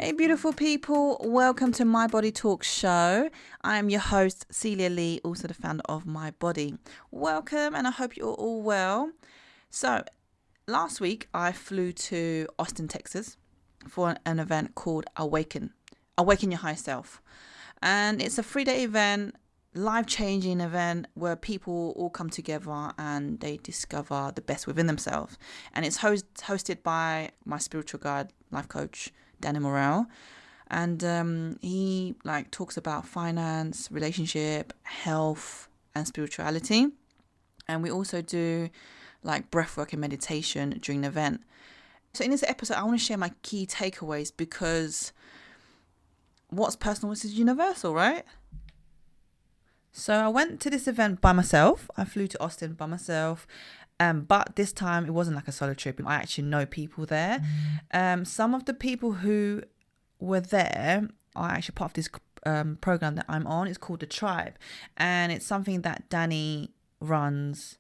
Hey beautiful people, welcome to My Body Talk show. I am your host Cilia Lee, also the founder of My Body. Welcome, and I hope you're all well. So last week I flew to Austin, Texas for an event called Awaken Your Higher Self. And it's a 3-day event, life-changing event where people all come together and they discover the best within themselves. And it's hosted by my spiritual guide, life coach, Danny Morel. And he talks about finance, relationship, health, and spirituality. And we also do breathwork and meditation during the event. So in this episode, I want to share my key takeaways because what's personal is universal, right? So I went to this event by myself. I flew to Austin by myself. But this time it wasn't like a solo trip. I actually know people there. Some of the people who were there are actually part of this program that I'm on. It's called The Tribe. And it's something that Danny runs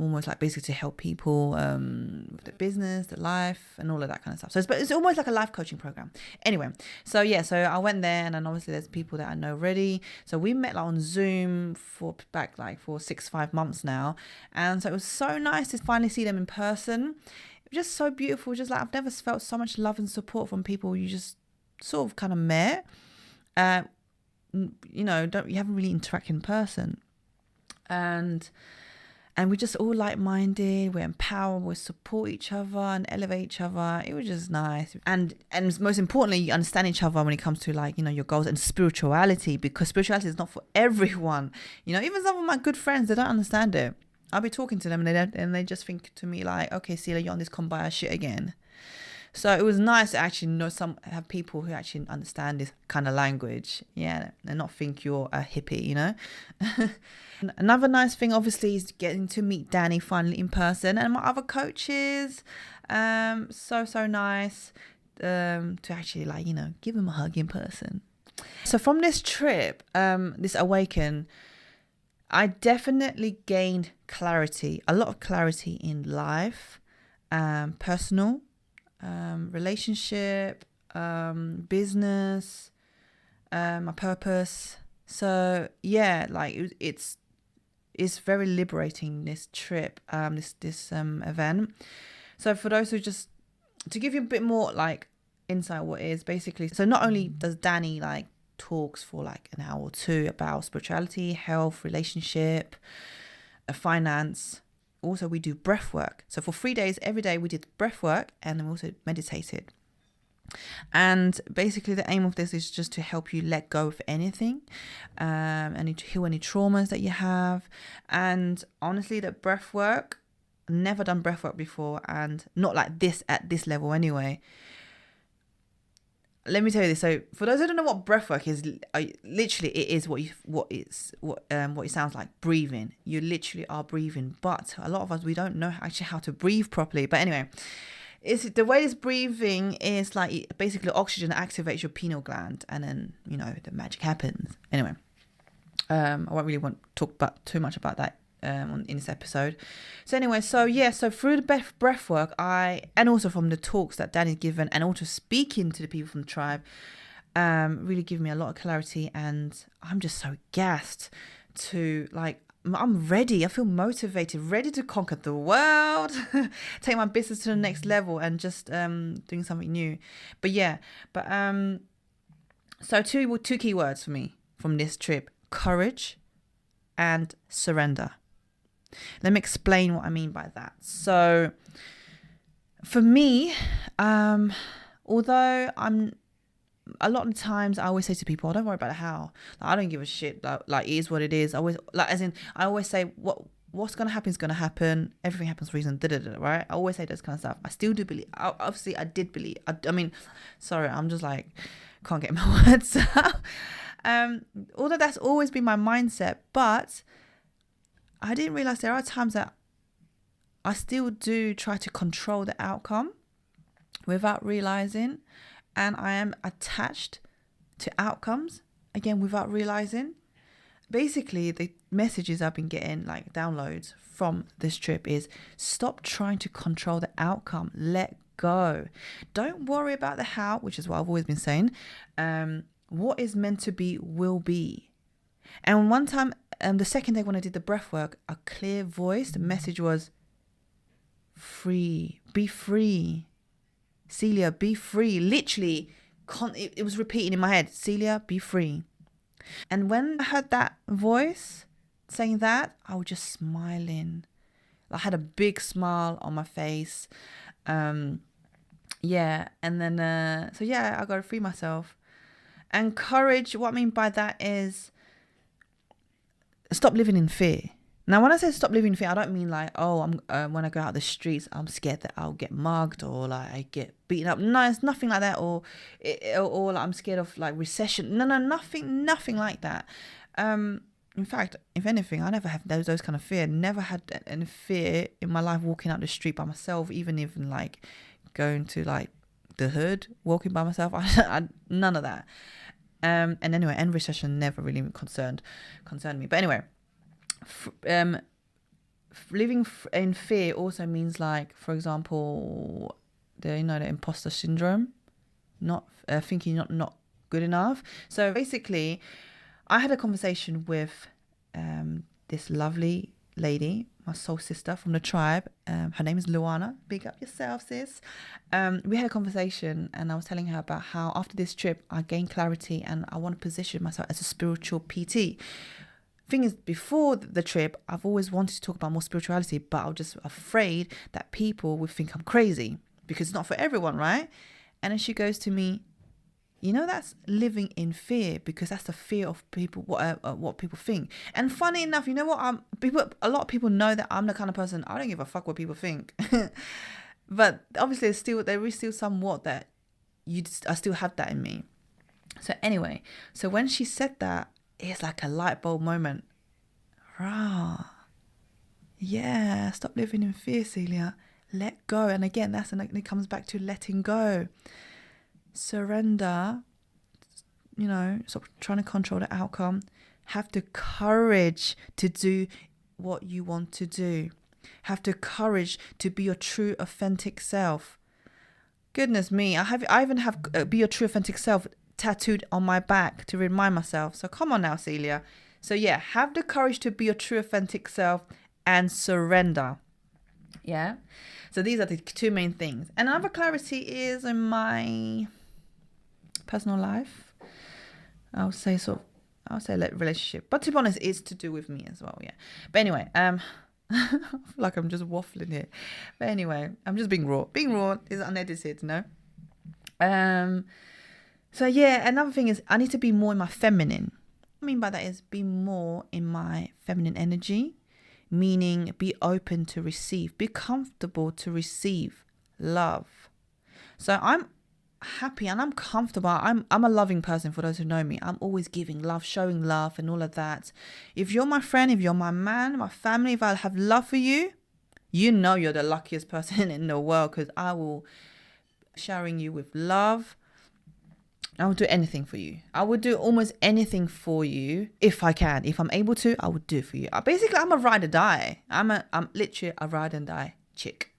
almost basically to help people with their business, their life, and all of that kind of stuff. So it's almost like a life coaching program. Anyway, so I went there, and then obviously there's people that I know already. So we met on Zoom for 5 months now, and so it was so nice to finally see them in person. It was just so beautiful. Just I've never felt so much love and support from people you just sort of kind of met. You haven't really interacted in person, and we're just all like-minded, we're empowered, we support each other and elevate each other. It was just nice. And most importantly, you understand each other when it comes to your goals and spirituality, because spirituality is not for everyone. Even some of my good friends, they don't understand it. I'll be talking to them and they just think to me okay, Cilia, you're on this kumbaya shit again. So it was nice to actually have people who actually understand this kind of language, and not think you're a hippie, Another nice thing, obviously, is getting to meet Danny finally in person, and my other coaches. So nice to actually give them a hug in person. So from this trip, this Awaken, I definitely gained clarity, a lot of clarity in life, personal, relationship, business, my purpose. So it's very liberating, this trip, this event. So for those who just to give you a bit more insight what it is basically. So not only does Danny talks for an hour or two about spirituality, health, relationship, finance. Also, we do breath work. So for 3 days, every day we did breath work, and then we also meditated. And basically the aim of this is just to help you let go of anything, and to heal any traumas that you have. And honestly, the breath work, never done breath work before, and not like this at this level anyway. Let me tell you this. So for those who don't know what breathwork is, literally it is what it sounds like, breathing. You literally are breathing, but a lot of us, we don't know actually how to breathe properly. But anyway, it's the way this breathing is basically oxygen activates your pineal gland, and then the magic happens. Anyway, I won't really want to talk too much about that in this episode. So anyway, so through the breath work, and also from the talks that Danny's given, and also speaking to the people from the tribe, really give me a lot of clarity, and I'm just so gassed to I'm ready. I feel motivated, ready to conquer the world, take my business to the next level, and just doing something new. So two key words for me from this trip: courage and surrender. Let me explain what I mean by that. So for me, although a lot of times I always say to people, don't worry about how. I don't give a shit. It is what it is. I always say what's gonna happen is gonna happen. Everything happens for a reason. Right? I always say this kind of stuff. I still do believe. Obviously, I did believe. Sorry, I'm just can't get my words out. Although that's always been my mindset, but I didn't realize there are times that I still do try to control the outcome without realizing, and I am attached to outcomes again without realizing. Basically, the messages I've been getting, downloads from this trip, is stop trying to control the outcome. Let go. Don't worry about the how, which is what I've always been saying. What is meant to be will be. And one time, the second day when I did the breath work, a clear voice, the message was, free, be free. Cilia, be free. Literally, it was repeating in my head, Cilia, be free. And when I heard that voice saying that, I was just smiling. I had a big smile on my face. Yeah. And then, I got to free myself. And courage, what I mean by that is stop living in fear. Now, when I say stop living in fear, I don't mean like, when I go out the streets, I'm scared that I'll get mugged or like I get beaten up. No, it's nothing like that. Or like, I'm scared of like recession. No, nothing like that. In fact, if anything, I never have those kind of fear. Never had any fear in my life walking out the street by myself, even like going to like the hood, walking by myself. None of that. And anyway, and recession never really concerned me. But anyway, living in fear also means like, for example, the imposter syndrome, not thinking you're not good enough. So basically, I had a conversation with this lovely lady, my soul sister from the tribe. Her name is Luana. Big up yourself, sis. We had a conversation and I was telling her about how after this trip, I gained clarity and I want to position myself as a spiritual PT. Thing is, before the trip, I've always wanted to talk about more spirituality, but I was just afraid that people would think I'm crazy because it's not for everyone, right? And then she goes to me, that's living in fear, because that's the fear of people, what people think. And funny enough, you know what? A lot of people know that I'm the kind of person, I don't give a fuck what people think. But obviously, there is still somewhat that I still have that in me. So anyway, so when she said that, it's like a light bulb moment. Yeah, stop living in fear, Cilia. Let go. And again, it comes back to letting go. Surrender. Stop trying to control the outcome. Have the courage to do what you want to do. Have the courage to be your true, authentic self. Goodness me, I even have be your true, authentic self tattooed on my back to remind myself. So come on now, Cilia. So yeah, have the courage to be your true, authentic self and surrender. Yeah. So these are the two main things. And another clarity is in my personal life. I would say relationship. But to be honest, it's to do with me as well. Yeah. But anyway, I feel like I'm just waffling here. But anyway, I'm just being raw. Being raw is unedited, So yeah, another thing is I need to be more in my feminine. What I mean by that is be more in my feminine energy, meaning be open to receive, be comfortable to receive love. So I'm happy and I'm comfortable. I'm a loving person. For those who know me, I'm always giving love, showing love and all of that. If you're my friend, if you're my man, my family, if I have love for you, you're the luckiest person in the world, because I will showering you with love. I will do anything for you. I would do almost anything for you if I can. If I'm able to, I would do it for you. Basically, I'm a ride or die. I'm literally a ride and die chick.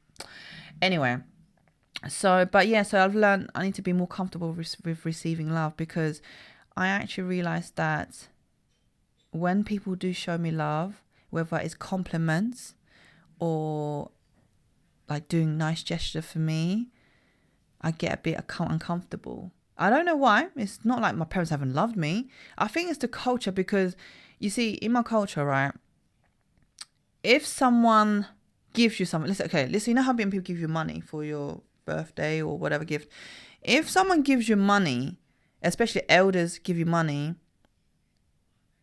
Anyway, so I've learned I need to be more comfortable with receiving love, because I actually realized that when people do show me love, whether it's compliments or like doing nice gesture for me, I get a bit uncomfortable. I don't know why. It's not like my parents haven't loved me. I think it's the culture, because you see, in my culture, right, if someone gives you something, listen, you know how people give you money for your birthday or whatever gift? If someone gives you money, especially elders give you money,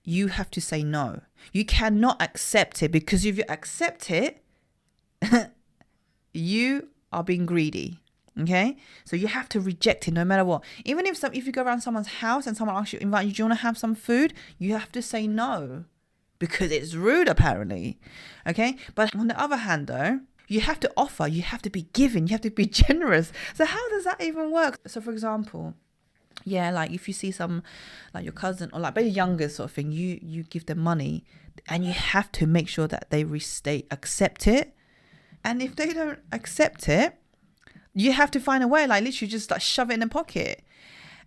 you have to say no. You cannot accept it, because if you accept it, you are being greedy. Okay, so you have to reject it no matter what. Even if you go around someone's house and someone asks you, invite you, do you want to have some food? You have to say no, because it's rude apparently. Okay, but on the other hand though, you have to offer, you have to be giving, you have to be generous. So how does that even work? So for example, yeah, like if you see some, like your cousin or like very younger sort of thing, you give them money, and you have to make sure that they accept it. And if they don't accept it, you have to find a way, like literally just like shove it in the pocket.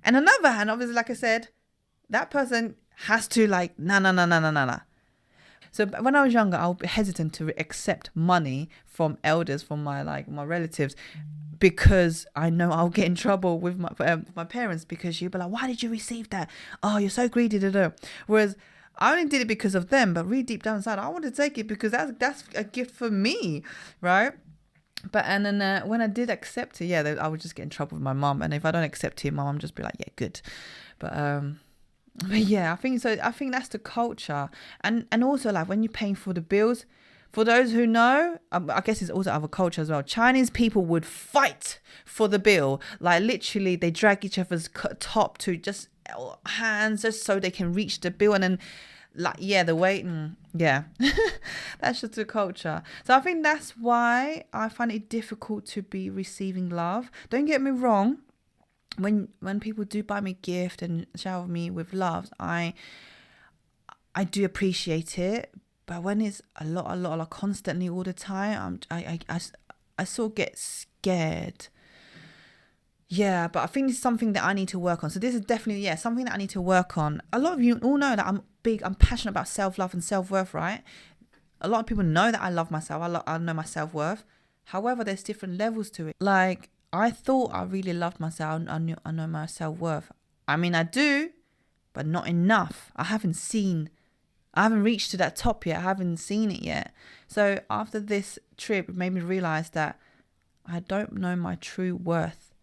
And on the other hand, obviously, like I said, that person has to like, nah. So when I was younger, I would be hesitant to accept money from elders, from my relatives, because I know I'll get in trouble with my parents, because you'll be like, why did you receive that? Oh, you're so greedy. Whereas I only did it because of them, but really deep down inside, I want to take it because that's a gift for me, right? But and then when I did accept it, I would just get in trouble with my mum. And if I don't accept it, my mum just be like, yeah, good. But yeah, I think so. I think that's the culture, and also like when you're paying for the bills. For those who know, I guess it's also other culture as well. Chinese people would fight for the bill, like literally they drag each other's top to just hands just so they can reach the bill, and then the wait, that's just the culture. So I think that's why I find it difficult to be receiving love. Don't get me wrong. When people do buy me a gift and shower me with love, I do appreciate it. But when it's a lot, like constantly all the time, I sort of get scared. Yeah, but I think it's something that I need to work on. So this is definitely, something that I need to work on. A lot of you all know that I'm passionate about self-love and self-worth, right? A lot of people know that I love myself. I know my self-worth. However, there's different levels to it. Like, I thought I really loved myself. I know my self-worth. I mean, I do, but not enough. I haven't reached to that top yet. I haven't seen it yet. So after this trip, it made me realize that I don't know my true worth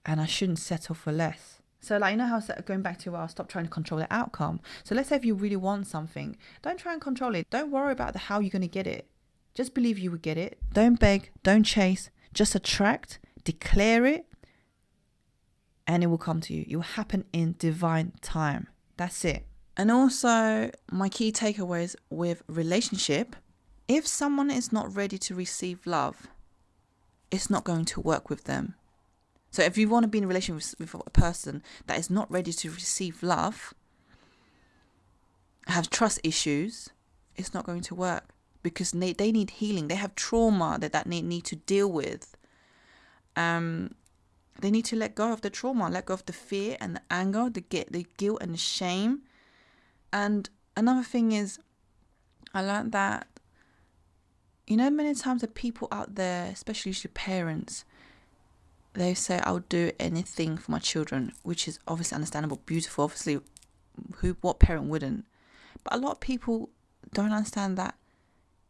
and I shouldn't settle for less. So like, you know how going back to, I'll stop trying to control the outcome. So let's say if you really want something, don't try and control it. Don't worry about how you're going to get it. Just believe you will get it. Don't beg, don't chase, just attract. Declare it, and it will come to you. It will happen in divine time. That's it. And also, my key takeaways with relationship: if someone is not ready to receive love, it's not going to work with them. So if you want to be in a relationship with a person that is not ready to receive love, have trust issues, it's not going to work, because they need healing. They have trauma that they need to deal with. They need to let go of the trauma, let go of the fear and the anger, the guilt and the shame. And another thing is, I learned that, many times the people out there, especially your parents, they say, I'll do anything for my children, which is obviously understandable, beautiful. Obviously, what parent wouldn't? But a lot of people don't understand that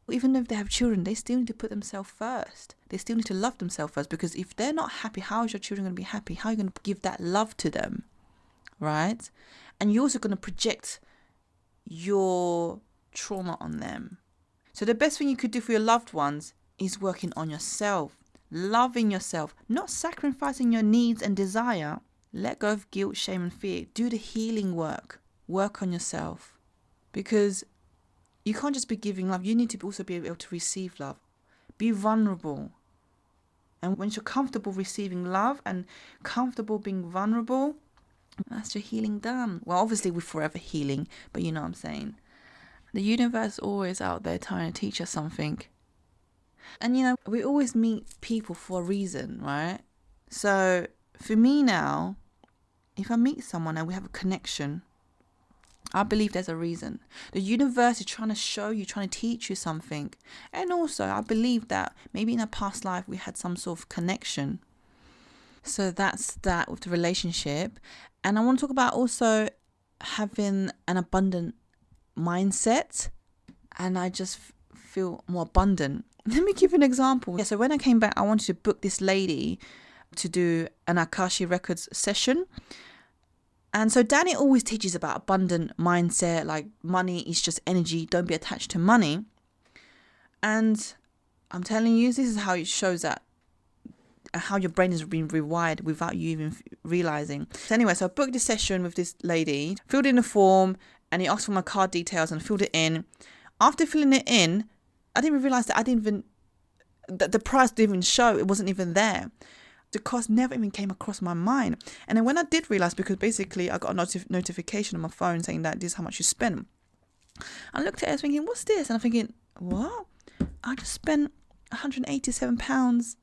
even if they have children, they still need to put themselves first. They still need to love themselves first, because if they're not happy, how is your children going to be happy? How are you going to give that love to them, right? And you're also going to project your trauma on them. So the best thing you could do for your loved ones is working on yourself, loving yourself, not sacrificing your needs and desire. Let go of guilt, shame and fear. Do the healing work. Work on yourself, because you can't just be giving love. You need to also be able to receive love. Be vulnerable. And once you're comfortable receiving love and comfortable being vulnerable, that's your healing done. Well, obviously we're forever healing, but you know what I'm saying. The universe is always out there trying to teach us something. And we always meet people for a reason, right? So for me now, if I meet someone and we have a connection, I believe there's a reason. The universe is trying to show you, trying to teach you something. And also, I believe that maybe in a past life we had some sort of connection. So that's that with the relationship. And I want to talk about also having an abundant mindset. And I just feel more abundant. Let me give you an example. So when I came back, I wanted to book this lady to do an Akashic Records session. And so Danny always teaches about abundant mindset, like money is just energy, don't be attached to money. And I'm telling you, this is how it shows that how your brain is being rewired without you even realizing. So anyway, so I booked a session with this lady, filled in a form, and he asked for my card details and filled it in. After filling it in, I didn't realize that the price didn't even show, it wasn't even there. The cost never even came across my mind. And then when I did realize, because basically I got a notification on my phone saying that this is how much you spent, I looked at it thinking, what's this? And I'm thinking, what? I just spent £187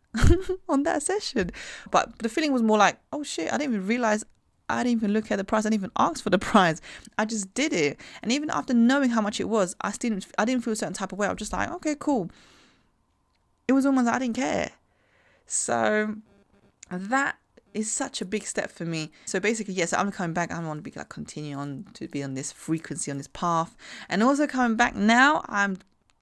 on that session. But the feeling was more like, oh shit, I didn't even realize, I didn't even look at the price. I didn't even ask for the price. I just did it. And even after knowing how much it was, I didn't feel a certain type of way. I was just like, okay, cool. It was almost like I didn't care. So that is such a big step for me. So basically, yes, I'm coming back. I want to be like continue on to be on this frequency, on this path. And also coming back now, I'm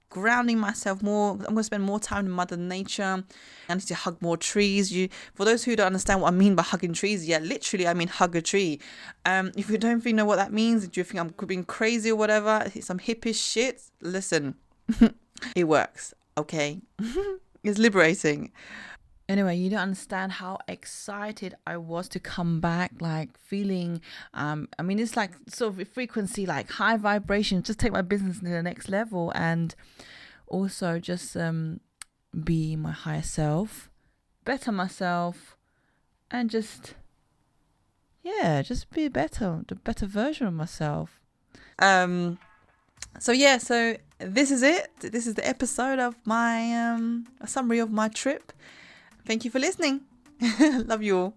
grounding myself more. I'm going to spend more time in Mother Nature. I need to hug more trees. For those who don't understand what I mean by hugging trees, yeah, literally I mean hug a tree. If you don't know what that means, do you think I'm being crazy or whatever, some hippish shit, listen. It works, okay? It's liberating. Anyway, you don't understand how excited I was to come back, like feeling, it's like sort of a frequency, like high vibration, just take my business to the next level, and also just be my higher self, better myself, and just be the better version of myself. So this is it. This is the episode of my a summary of my trip. Thank you for listening. Love you all.